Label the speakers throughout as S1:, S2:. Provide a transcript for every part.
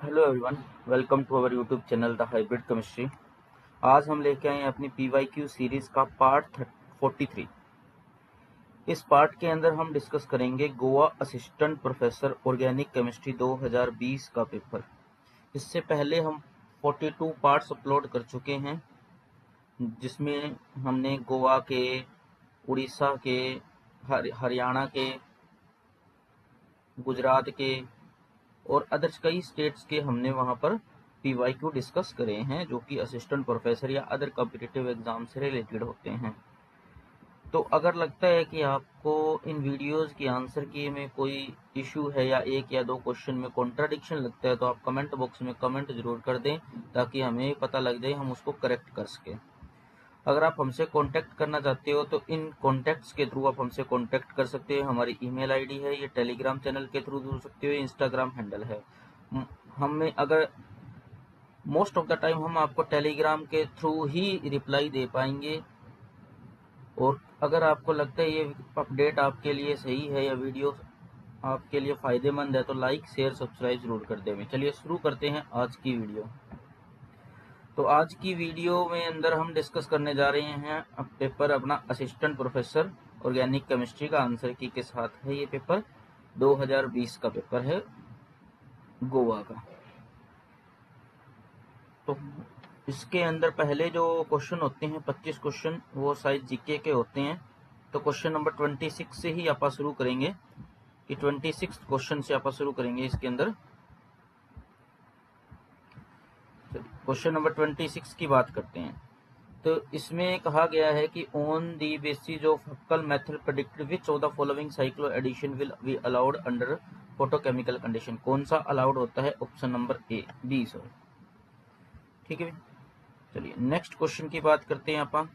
S1: Hello everyone, welcome to our YouTube channel the hybrid chemistry. आज हम लेके आए हैं अपनी PYQ सीरीज का पार्ट 43। इस पार्ट के अंदर हम डिस्कस करेंगे Goa assistant professor organic chemistry 2020 का पेपर। इससे पहले हम 42 पार्ट्स अपलोड कर चुके हैं, जिसमें हमने गोवा के, उड़ीसा के, हरियाणा के, गुजरात के और अदर्स कई स्टेट्स के हमने वहां पर PYQ डिस्कस करे हैं, जो कि असिस्टेंट प्रोफेसर या अदर कॉम्पिटिटिव एग्जाम से रिलेटेड होते हैं। तो अगर लगता है कि आपको इन वीडियोस की आंसर की में कोई इशू है या एक या दो क्वेश्चन में कॉन्ट्राडिक्शन लगता है, तो आप कमेंट बॉक्स में कमेंट जरूर कर दें, ताकि हमें पता लग जाए, हम उसको करेक्ट कर सकें। अगर आप हमसे कांटेक्ट करना चाहते हो तो इन कॉन्टैक्ट्स के थ्रू आप हमसे कांटेक्ट कर सकते हो। हमारी ईमेल आईडी है, ये टेलीग्राम चैनल के थ्रू जुड़ सकते हो, इंस्टाग्राम हैंडल है। हमें अगर मोस्ट ऑफ द टाइम हम आपको टेलीग्राम के थ्रू ही रिप्लाई दे पाएंगे। और अगर आपको लगता है ये अपडेट आपके लिए सही है या वीडियो आपके लिए फायदेमंद है, तो लाइक शेयर सब्सक्राइब जरूर कर दें। चलिए शुरू करते हैं आज की वीडियो। तो आज की वीडियो में अंदर हम डिस्कस करने जा रहे हैं पेपर अपना असिस्टेंट प्रोफेसर ऑर्गेनिक केमिस्ट्री का आंसर की के साथ है। ये पेपर 2020 का पेपर है, गोवा का। तो इसके अंदर पहले जो क्वेश्चन होते हैं 25 क्वेश्चन, वो शायद जीके के होते हैं। तो क्वेश्चन नंबर 26 से ही आप शुरू करेंगे, कि 26 क्वेश्चन से आप शुरू करेंगे इसके अंदर। क्वेश्चन नंबर 26 की बात करते हैं। तो इसमें कहा गया है कि on the basis of Huckel method predicted which of the following cycloaddition will be allowed under photochemical condition. कौन सा अलाउड होता है? Option number B. सॉरी, ठीक है। चलिए नेक्स्ट क्वेश्चन की बात करते हैं आप,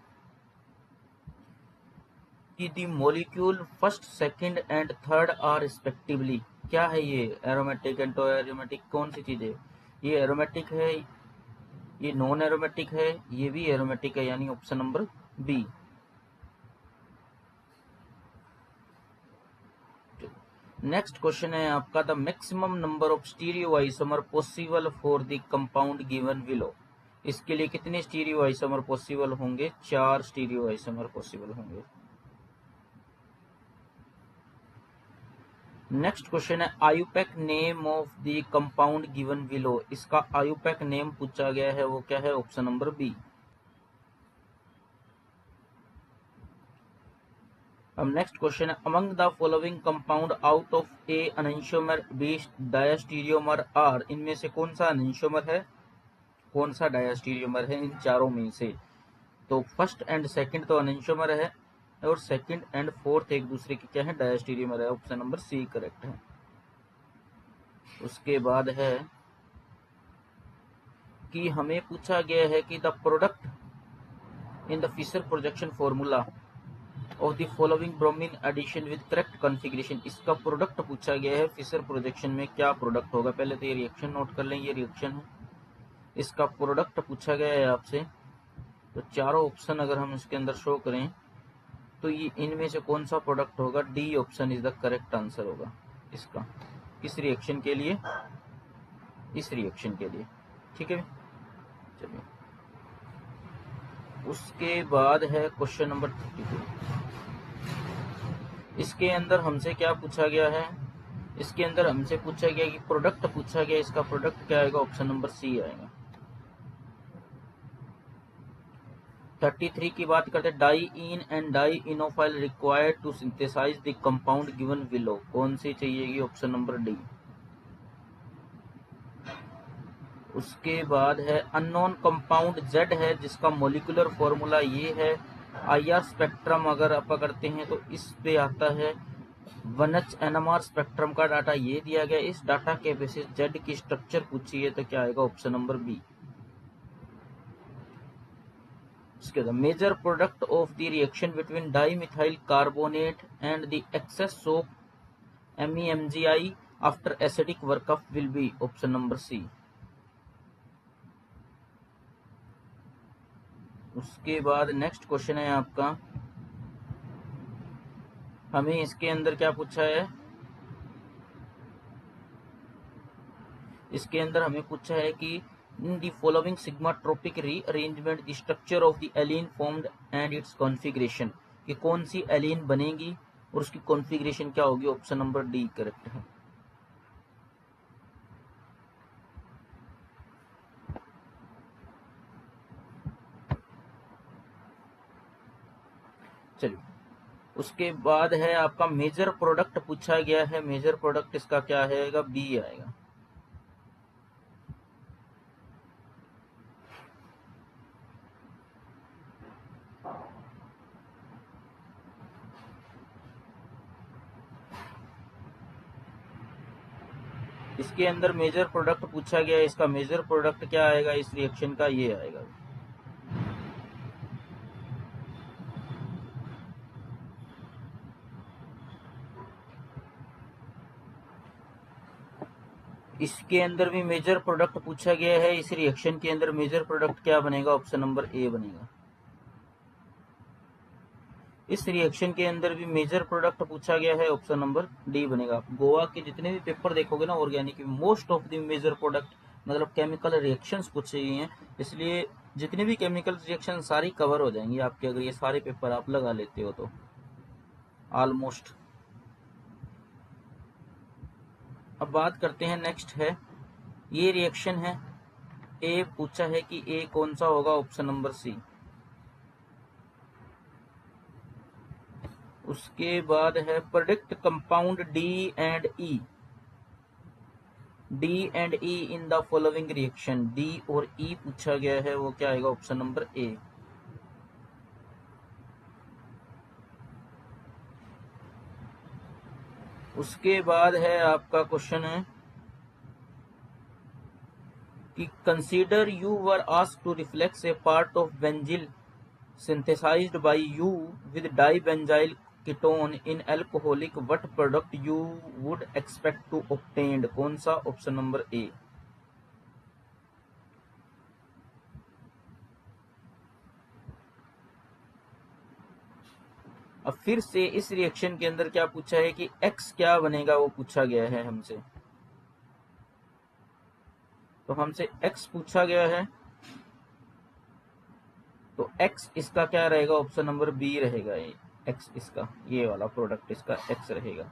S1: कि the molecule first, second and third are respectively. क्या है ये? एरोमेटिक, एंटो एरोमेटिक, कौन सी चीज है? ये एरोमेटिक है, ये नॉन एरोमेटिक है, ये भी एरोमेटिक है, यानी option number B. Next question है आपका, the maximum number of stereo isomer possible for the compound given below. इसके लिए कितने स्टीरियो आइसोमर पॉसिबल होंगे? 4 स्टीरियो आइसोमर पॉसिबल होंगे। नेक्स्ट क्वेश्चन है, IUPAC name of the compound given below. इसका IUPAC name पूछा गया है, वो क्या है? Option number B. अब नेक्स्ट क्वेश्चन है, among the following compound out of A enantiomer B diastereomer are. इनमें से कौन सा एनेंटियोमर है, कौन सा डायस्टीरियोमर है इन चारों में से? तो फर्स्ट एंड सेकंड तो एनेंटियोमर है, और सेकंड एंड फोर्थ एक दूसरे की क्या है? डायस्टीरियोमर है। ऑप्शन नंबर सी करेक्ट है। उसके बाद है कि हमें पूछा गया है कि the product in the Fischer projection formula of the following bromine addition with correct configuration. इसका प्रोडक्ट पूछा गया है, फिशर प्रोजेक्शन में क्या प्रोडक्ट होगा? पहले तो ये रिएक्शन नोट कर लें, ये रिएक्शन है, इसका प्रोडक्ट पूछा गया है आपसे। तो चारों ऑप्शन अगर हम इसके अंदर शो करें, तो ये इनमें से कौन सा प्रोडक्ट होगा? D option is the correct answer होगा इसका। किस रिएक्शन के लिए? इस रिएक्शन के लिए, ठीक है। चलिए उसके बाद है क्वेश्चन नंबर 32। इसके अंदर हमसे क्या पूछा गया है? इसके अंदर हमसे पूछा गया कि प्रोडक्ट पूछा गया, इसका प्रोडक्ट क्या आएगा? ऑप्शन नंबर सी आएगा। 33 की बात करते हैं, diene and dienophile required to synthesize the compound given below. कौन सी चाहिएगी? Option number D. उसके बाद है, अननोन कंपाउंड जेड है, जिसका मोलिकुलर फॉर्मूला ये है। IR स्पेक्ट्रम अगर आप करते हैं तो इस पे आता है 1H NMR स्पेक्ट्रम का डाटा ये दिया गया। इस डाटा के बेसिस जेड की स्ट्रक्चर पूछी है, तो क्या आएगा? Option number B. उसके बाद, major product of the reaction between dimethyl carbonate and the excess of MEMGI after acidic workup will be. Option number C. उसके बाद नेक्स्ट क्वेश्चन है आपका, हमें इसके अंदर क्या पूछा है? इसके अंदर हमें पूछा है कि in the following sigmatropic rearrangement the structure of the allene formed and its configuration, कि कौन सी एलीन बनेगी और उसकी कॉन्फ़िगरेशन क्या होगी। ऑप्शन नंबर डी करेक्ट है। चलिए, उसके बाद है आपका मेजर प्रोडक्ट पूछा गया है। मेजर प्रोडक्ट इसका क्या आएगा, बी आएगा। इसके अंदर मेजर प्रोडक्ट पूछा गया है, इसका मेजर प्रोडक्ट क्या आएगा इस रिएक्शन का, ये आएगा। इसके अंदर भी मेजर प्रोडक्ट पूछा गया है, इस रिएक्शन के अंदर मेजर प्रोडक्ट क्या बनेगा, ऑप्शन नंबर ए बनेगा। इस रिएक्शन के अंदर भी मेजर प्रोडक्ट पूछा गया है, ऑप्शन नंबर डी बनेगा। आप गोवा के जितने भी पेपर देखोगे ना organic, most of the major product मतलब केमिकल रिएक्शंस पूछे गए हैं, इसलिए जितने भी केमिकल रिएक्शन सारी कवर हो जाएंगी आपके, अगर ये सारे पेपर आप लगा लेते हो तो ऑलमोस्ट। अब बात करते हैं, नेक्स्ट है ये रिएक्शन है, ए पूछा है कि ए कौन सा होगा, ऑप्शन नंबर सी। उसके बाद है product compound D and E, D and E in the following reaction, D और ई पूछा गया है, वो क्या आएगा, ऑप्शन नंबर ए। उसके बाद है आपका क्वेश्चन है कि consider you were asked to reflux a part of benzil synthesized by you with dibenzyl ketone in alcoholic, what product you would expect to obtained, कौन सा, ऑप्शन नंबर ए। अब फिर से इस रिएक्शन के अंदर क्या पूछा है कि x क्या बनेगा, वो पूछा गया है हमसे। तो हमसे x पूछा गया है, तो x इसका क्या रहेगा, ऑप्शन नंबर बी रहेगा। ये x इसका, ये वाला प्रोडक्ट इसका x रहेगा।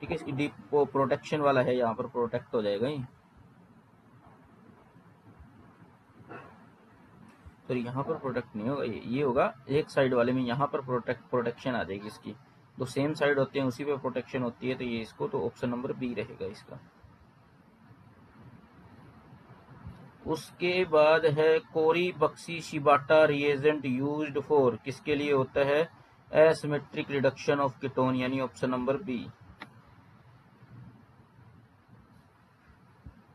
S1: ठीक है, इसकी डीप प्रोटेक्शन वाला है, यहाँ पर प्रोटेक्ट हो जाएगा ये। तो यहाँ पर प्रोटेक्ट नहीं होगा, ये होगा एक साइड वाले में, यहाँ पर प्रोटेक्शन आ जाएगी इसकी। तो सेम साइड होते हैं उसी पे प्रोटेक्शन होती है, तो ये इसको, तो ऑप्शन नंबर बी रहेगा इसका। उसके बाद है कोरी बक्सी शिबाटा रिएजेंट यूज्ड फॉर, किसके लिए होता है, एसिमेट्रिक रिडक्शन ऑफ कीटोन, यानी ऑप्शन नंबर बी।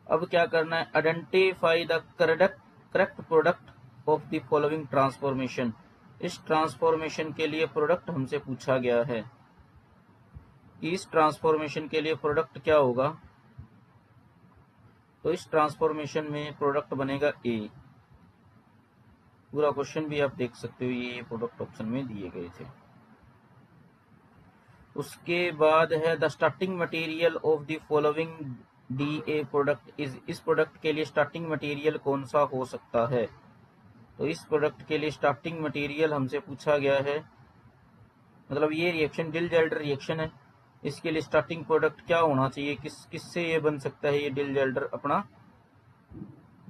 S1: अब क्या करना है, identify the correct product of the following transformation. इस ट्रांसफॉर्मेशन के लिए प्रोडक्ट हमसे पूछा गया है कि इस ट्रांसफॉर्मेशन के लिए प्रोडक्ट क्या होगा। तो इस ट्रांसफॉर्मेशन में प्रोडक्ट बनेगा ए। पूरा क्वेश्चन भी आप देख सकते हो, ये प्रोडक्ट ऑप्शन में दिए गए थे। उसके बाद है the starting material of the following D A product is, इस प्रोडक्ट के लिए स्टार्टिंग मटेरियल कौन सा हो सकता है। तो इस प्रोडक्ट के लिए स्टार्टिंग मटेरियल हमसे पूछा गया है, मतलब ये रिएक्शन डिलजैल्डर रिएक्शन है, इसके लिए स्टार्टिंग प्रोडक्ट क्या होना चाहिए, किससे ये बन सकता है, ये डिलजैल्डर अपना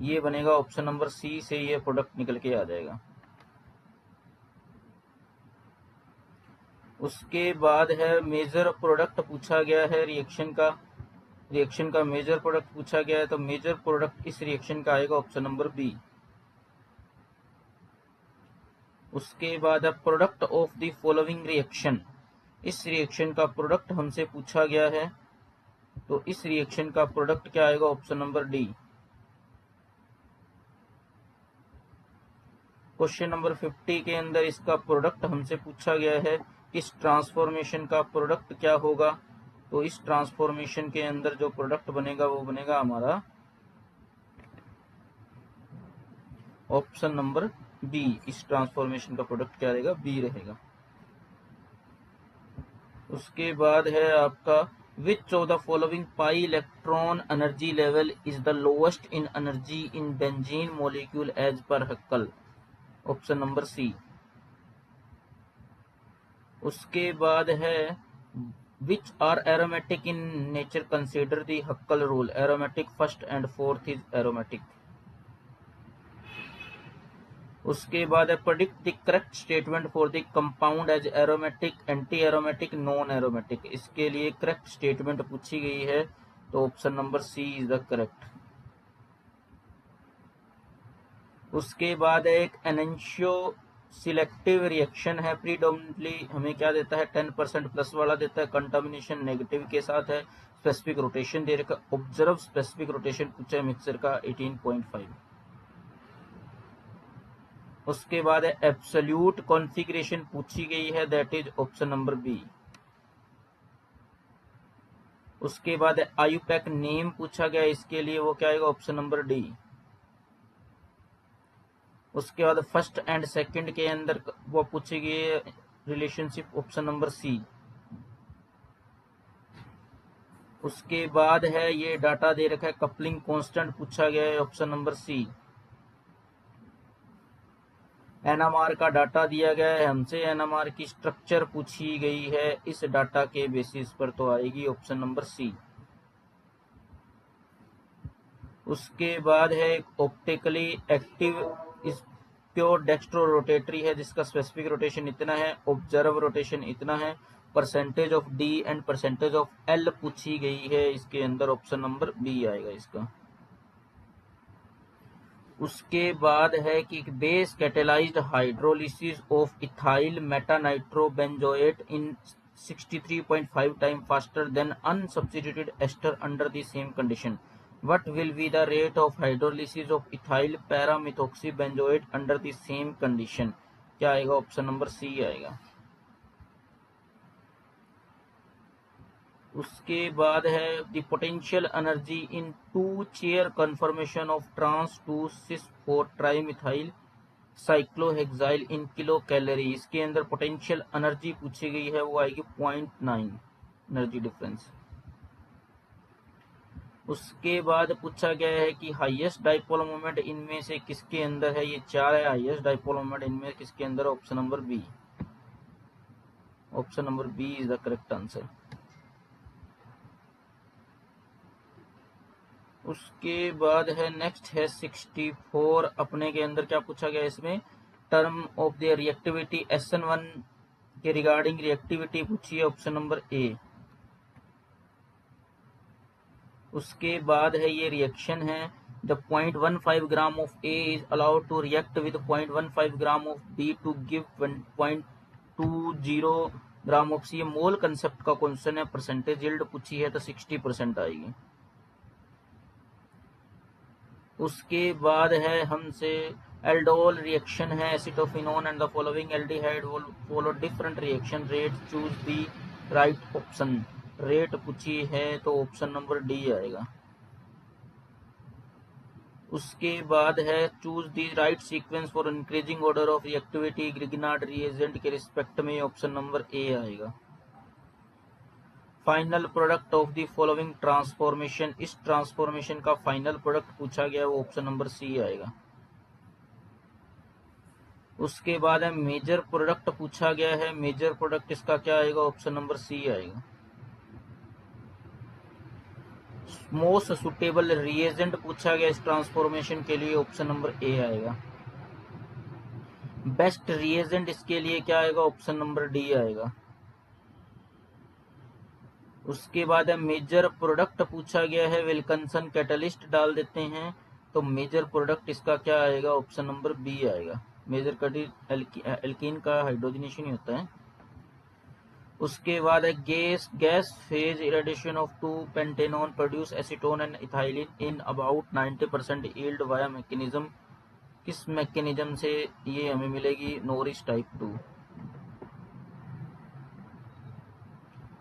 S1: ये बनेगा, ऑप्शन नंबर सी से ये प्रोडक्ट निकल के आ जाएगा। उसके बाद है मेजर प्रोडक्ट पूछा गया है रिएक्शन का मेजर प्रोडक्ट पूछा गया है, तो मेजर प्रोडक्ट इस रिएक्शन का आएगा, ऑप्शन नंबर बी। उसके बाद है product of the following reaction, इस रिएक्शन का प्रोडक्ट हमसे पूछा गया है, तो इस रिएक्शन का प्रोडक्ट क्या आएगा, option number D. Question number 50 के अंदर इसका प्रोडक्ट हमसे पूछा गया है, इस ट्रांसफॉर्मेशन का प्रोडक्ट क्या होगा। तो इस ट्रांसफॉर्मेशन के अंदर जो प्रोडक्ट बनेगा वो बनेगा हमारा ऑप्शन नंबर बी। इस ट्रांसफॉर्मेशन का प्रोडक्ट क्या रहेगा, बी रहेगा। उसके बाद है आपका Which of the following pi electron energy level is the lowest in energy in benzene molecule as per Huckel? Option number C. उसके बाद है which are aromatic in nature consider the Huckel rule, aromatic first and fourth is aromatic। उसके बाद है predict the correct statement for the compound as aromatic, anti aromatic, non aromatic. इसके लिए correct statement पूछी गई है, तो option number C is the correct. उसके बाद एक एनेंशियो सिलेक्टिव रिएक्शन है, प्रीडोमिनेटली हमें क्या देता है 10% प्लस वाला देता है, कंटामिनेशन नेगेटिव के साथ है, स्पेसिफिक रोटेशन दे रखा, ऑब्जर्व स्पेसिफिक रोटेशन पूछा है मिक्सर का 18.5। उसके बाद है एब्सोल्यूट कॉन्फ़िगरेशन पूछी गई है, that is option number B. उसके बाद है आयुपैक नेम पूछा गया, इसके लिए वो क्या आएगा, ऑप्शन नंबर डी। उसके बाद फर्स्ट एंड सेकंड के अंदर वो पूछी गई है रिलेशनशिप, ऑप्शन नंबर सी। उसके बाद है ये डाटा दे रखा है कपलिंग कांस्टेंट पूछा गया है, ऑप्शन नंबर सी। एनएमआर का डाटा दिया गया है हमसे, एनएमआर की स्ट्रक्चर पूछी गई है इस डाटा के बेसिस पर, तो आएगी ऑप्शन नंबर सी। उसके बाद है ऑप्टिकली एक्टिव इस प्योर डेक्स्ट्रो रोटेटरी है, जिसका स्पेसिफिक रोटेशन इतना है, ऑब्जर्व रोटेशन इतना है, percentage of D and percentage of L पूछी गई है, इसके अंदर ऑप्शन नंबर बी आएगा इसका। उसके बाद है कि base catalysed hydrolysis of ethyl metanitrobenzoate in 63.5 time faster than unsubstituted ester under the same condition, what will be the rate of hydrolysis of ethyl paramethoxybenzoate under the same condition? क्या आएगा, option number सी आएगा। उसके बाद है the potential energy in 2 chair conformation of trans 2 cis 4 trimethyl cyclohexyl in kilocalorie, इसके अंदर potential energy पूछी गई है, वो आएगी 0.9 एनर्जी डिफरेंस। उसके बाद पूछा गया है कि हाईएस्ट डाइपोल मोमेंट इनमें से किसके अंदर है, ये 4 है हाईएस्ट डाइपोल मोमेंट इनमें किसके अंदर, option number B. Option number B is the correct answer. उसके बाद है नेक्स्ट है 64, अपने के अंदर क्या पूछा गया इसमें, term of the reactivity SN1 के रिगार्डिंग रिएक्टिविटी पूछी है, ऑप्शन नंबर ए। उसके बाद है ये रिएक्शन है, the 0.15 gram of A is allowed to react with 0.15 gram of B to give 0.20 gram of C, mole concept का क्वेश्चन है, परसेंटेज यील्ड पूछी है तो 60% आएगी। उसके बाद है हमसे एल्डोल रिएक्शन है, acetophenone and the following aldehyde will follow different reaction rate, choose the right option. Rate पूछी है तो ऑप्शन नंबर डी आएगा। उसके बाद है choose the right sequence for increasing order of reactivity Grignard reagent के respect में, ऑप्शन नंबर ए आएगा। Final product of the following transformation, इस ट्रांसफॉर्मेशन का फाइनल प्रोडक्ट पूछा गया, वो ऑप्शन नंबर सी आएगा। उसके बाद है मेजर प्रोडक्ट पूछा गया है, मेजर प्रोडक्ट इसका क्या आएगा, ऑप्शन नंबर सी आएगा। मोस्ट सुटेबल रिएजेंट पूछा गया इस ट्रांसफॉर्मेशन के लिए, ऑप्शन नंबर ए आएगा। बेस्ट रिएजेंट इसके लिए क्या आएगा, ऑप्शन नंबर डी आएगा। उसके बाद है मेजर प्रोडक्ट पूछा गया है, विल्किंसन कैटलिस्ट डाल देते हैं, तो मेजर प्रोडक्ट इसका क्या आएगा, ऑप्शन नंबर बी आएगा। मेजर एल्कीन का हाइड्रोजनेशन ही होता है। उसके बाद है gas phase irradiation of 2 pentanone produce acetone and ethylene in about 90% yield via mechanism, किस मैकेनिज्म से ये हमें मिलेगी, Norris type 2।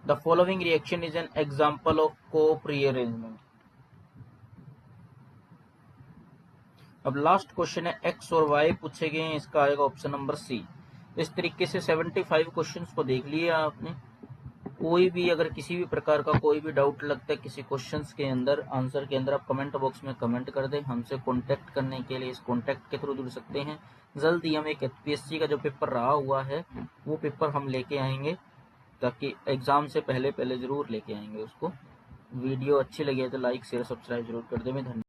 S1: The following reaction is an example of Cope rearrangement. अब लास्ट क्वेश्चन है एक्स और वाई पूछे गए हैं, इसका आएगा ऑप्शन नंबर सी। इस तरीके से 75 क्वेश्चंस को देख लिया आपने। कोई भी अगर किसी भी प्रकार का कोई भी डाउट लगता है किसी क्वेश्चंस के अंदर, आंसर के अंदर, आप कमेंट बॉक्स में कमेंट कर दें। हमसे कांटेक्ट करने के लिए इस कांटेक्ट के थ्रू जुड़ सकते हैं। जल्द ही हम एक एचपीएससी का जो पेपर रहा हुआ है वो पेपर हम लेके आएंगे, ताकि एग्जाम से पहले जरूर लेके आएंगे उसको। वीडियो अच्छी लगी है तो लाइक शेयर सब्सक्राइब जरूर कर दें। धन्यवाद।